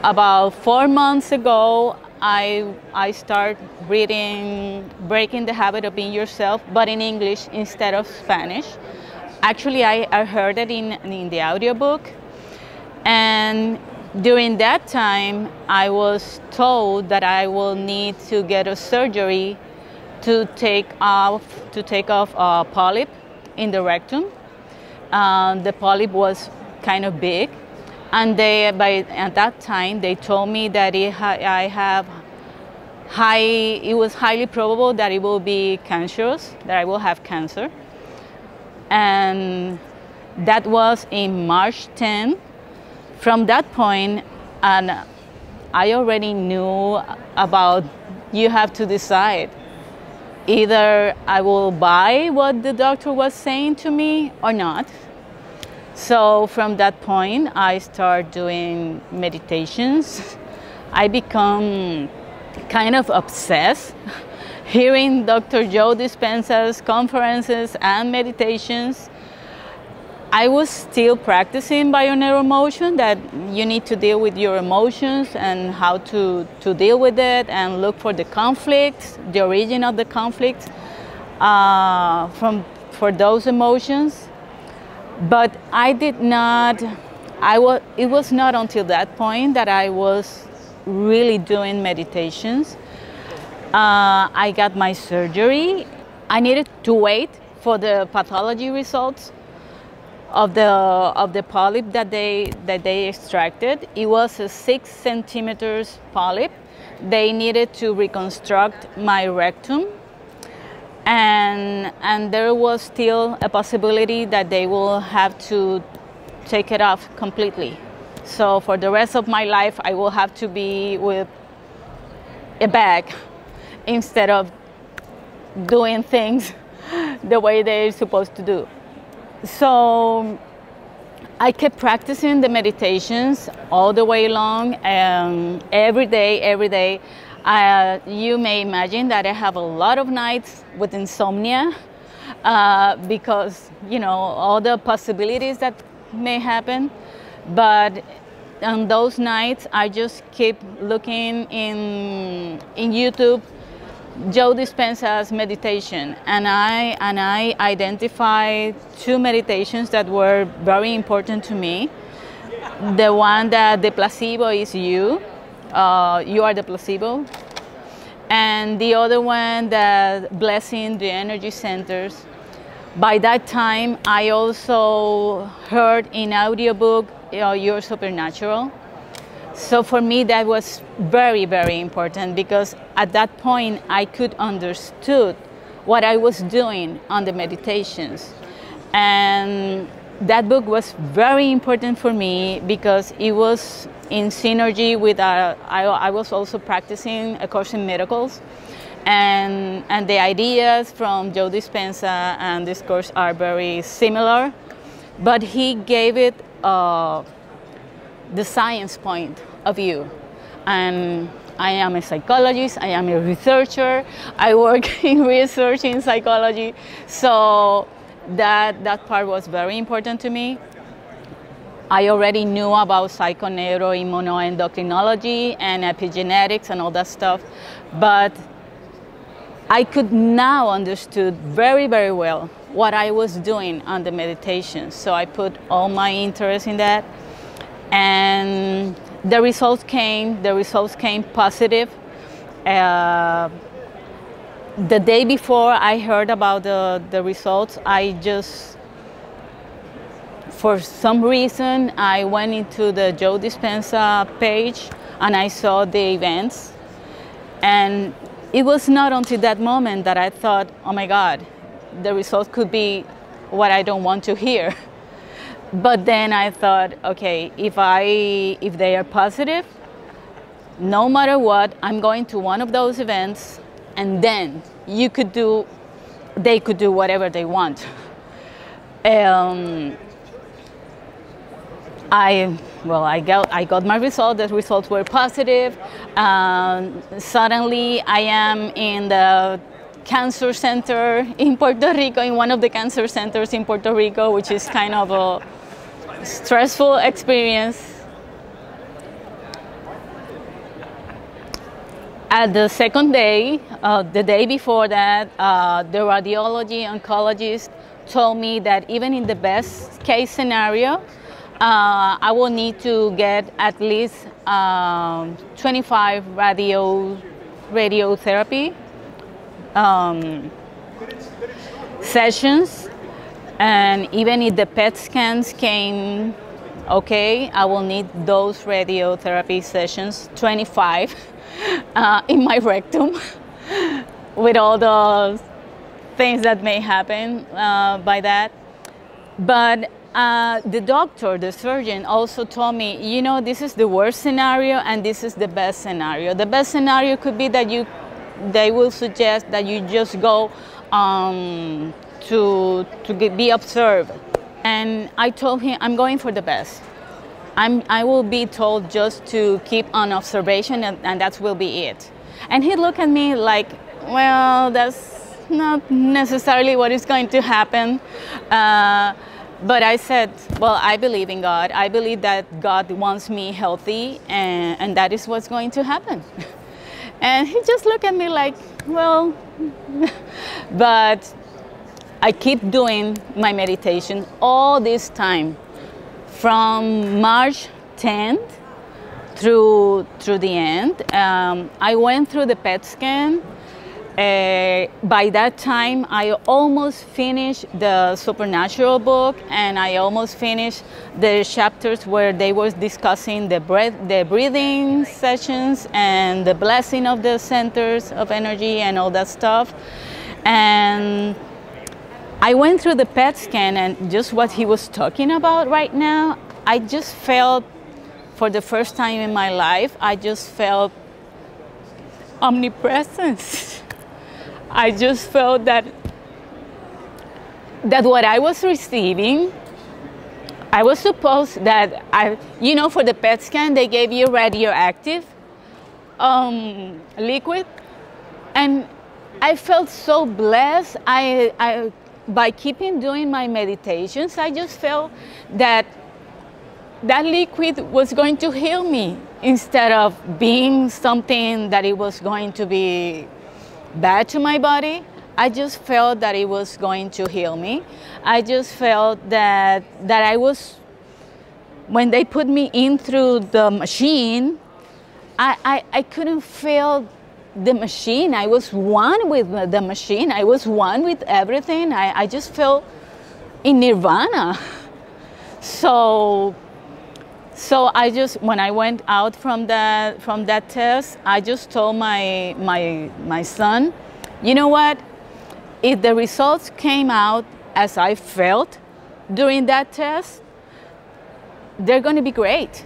About 4 months ago, I start reading Breaking the Habit of Being Yourself, but in English instead of Spanish. Actually, I heard it in the audiobook. And during that time, I was told that I will need to get a surgery to take off a polyp in the rectum. The polyp was kind of big, and at that time they told me that it was highly probable that it will be cancerous, that I will have cancer. And that was in March 10. From that point, and I already knew about, you have to decide. Either I will buy what the doctor was saying to me or not. So from that point, I start doing meditations. I become kind of obsessed hearing Dr. Joe Dispenza's conferences and meditations. I was still practicing bio-neuromotion, that you need to deal with your emotions and how to deal with it and look for the conflicts, the origin of the conflict for those emotions. But it was not until that point that I was really doing meditations. I got my surgery. I needed to wait for the pathology results of the polyp that they extracted. It was a 6 centimeters polyp. They needed to reconstruct my rectum, and there was still a possibility that they will have to take it off completely. So for the rest of my life, I will have to be with a bag instead of doing things the way they're supposed to do. So I kept practicing the meditations all the way along, every day. You may imagine that I have a lot of nights with insomnia because, all the possibilities that may happen. But on those nights, I just keep looking in YouTube, Joe Dispenza's meditation, and I identified 2 meditations that were very important to me. The one that the placebo is you are the placebo, and the other one that blessing the energy centers. By that time, I also heard in audiobook You're Supernatural. So for me, that was very, very important, because at that point, I could understood what I was doing on the meditations. And that book was very important for me because it was in synergy with, I was also practicing A Course in Miracles. And the ideas from Joe Dispenza and this course are very similar, but he gave it the science point of view. And I am a psychologist, I am a researcher, I work in research in psychology, so that part was very important to me. I already knew about psychoneuroimmunoendocrinology and epigenetics and all that stuff, but I could now understood very, very well what I was doing on the meditation. So I put all my interest in that, and the results came positive. The day before I heard about the results, for some reason, I went into the Joe Dispenza page and I saw the events. And it was not until that moment that I thought, oh my God, the results could be what I don't want to hear. But then I thought, okay, if they are positive, no matter what, I'm going to one of those events, and then they could do whatever they want. I got my result. The results were positive. Suddenly, I am in the cancer center in Puerto Rico, in one of the cancer centers in Puerto Rico, which is kind of a stressful experience. At the second day, the day before that, the radiology oncologist told me that even in the best case scenario, I will need to get at least 25 radiotherapy sessions, and even if the PET scans came okay, I will need those radiotherapy sessions, 25, in my rectum, with all the things that may happen by that. But the doctor, the surgeon, also told me, you know, this is the worst scenario and this is the best scenario. The best scenario could be that they will suggest that you just go to be observed. And I told him, I'm going for the best. I will be told just to keep on observation, and that will be it. And he looked at me like, well, that's not necessarily what is going to happen. But I said, well, I believe in God. I believe that God wants me healthy, and that is what's going to happen. And he just looked at me like, well, but I keep doing my meditation all this time, from March 10th through the end. I went through the PET scan. By that time, I almost finished the Supernatural book, and I almost finished the chapters where they were discussing the breathing sessions and the blessing of the centers of energy and all that stuff. And I went through the PET scan, and just what he was talking about right now, I just felt, for the first time in my life, I just felt omnipresence. I just felt that what I was receiving, I was supposed that you know, for the PET scan, they gave you radioactive liquid, and I felt so blessed. By keeping doing my meditations, I just felt that liquid was going to heal me instead of being something that it was going to be bad to my body. I just felt that it was going to heal me. I just felt that I was, when they put me in through the machine, I couldn't feel the machine. I was one with the machine. I was one with everything. I just felt in nirvana. So I just, when I went out from that test, I just told my son, you know what? If the results came out as I felt during that test, they're going to be great,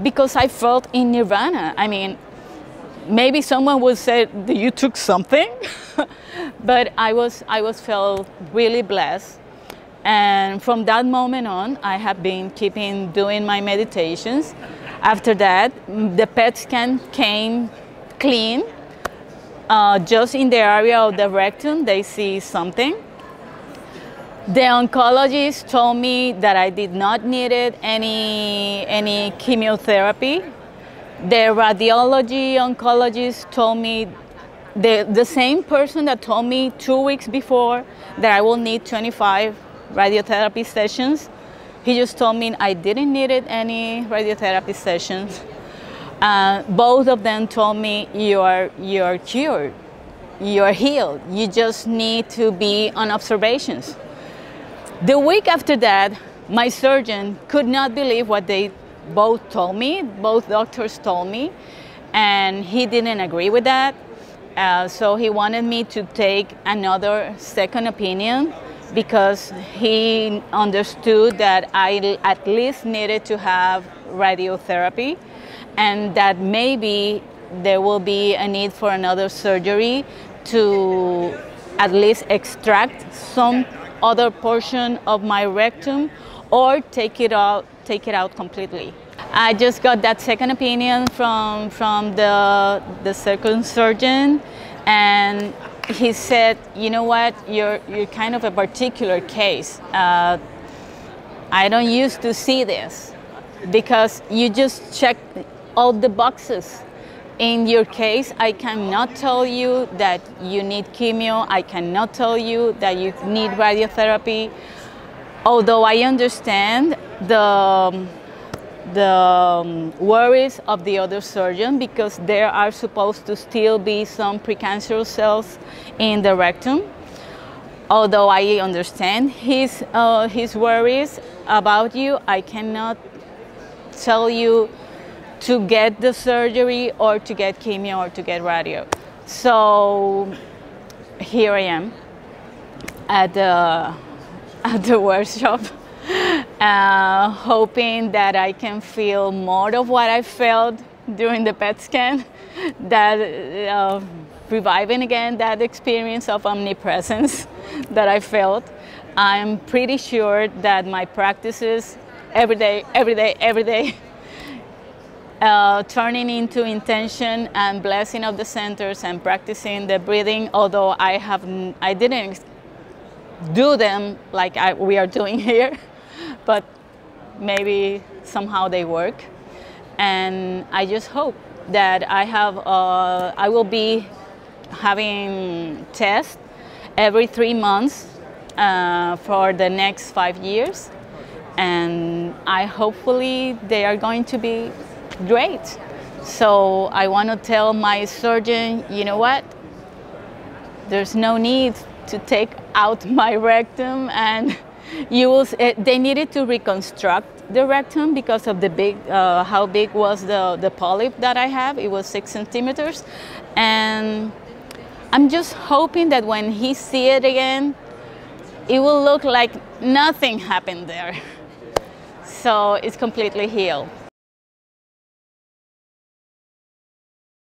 because I felt in nirvana. I mean, maybe someone would say that you took something, but I felt really blessed. And from that moment on, I have been doing my meditations. After that, the PET scan came clean. Just in the area of the rectum, they see something. The oncologist told me that I did not need any chemotherapy. The radiology oncologist told me, the same person that told me 2 weeks before that I will need 25 radiotherapy sessions, he just told me I didn't need any radiotherapy sessions. Both of them told me you're cured, you're healed. You just need to be on observations. The week after that, my surgeon could not believe what they both told me, both doctors told me, and he didn't agree with that. So he wanted me to take another second opinion, because he understood that I at least needed to have radiotherapy, and that maybe there will be a need for another surgery to at least extract some other portion of my rectum, or take it out completely. I just got that second opinion from the second surgeon, and he said, you know what, you're kind of a particular case. I don't used to see this, because you just check all the boxes. In your case, I cannot tell you that you need chemo. I cannot tell you that you need radiotherapy. Although I understand the worries of the other surgeon, because there are supposed to still be some precancerous cells in the rectum. Although I understand his worries about you, I cannot tell you to get the surgery or to get chemo or to get radio. So here I am at the workshop, hoping that I can feel more of what I felt during the PET scan, that reviving again that experience of omnipresence that I felt. I'm pretty sure that my practices every day, turning into intention and blessing of the centers and practicing the breathing, although I didn't do them like we are doing here, but maybe somehow they work. And I just hope that I will be having tests every 3 months for the next 5 years, and hopefully they are going to be great. So I want to tell my surgeon, you know what, there's no need to take out my rectum, and they needed to reconstruct the rectum because of the big, how big was the polyp that I have. It was 6 centimeters, and I'm just hoping that when he sees it again, it will look like nothing happened there. So it's completely healed.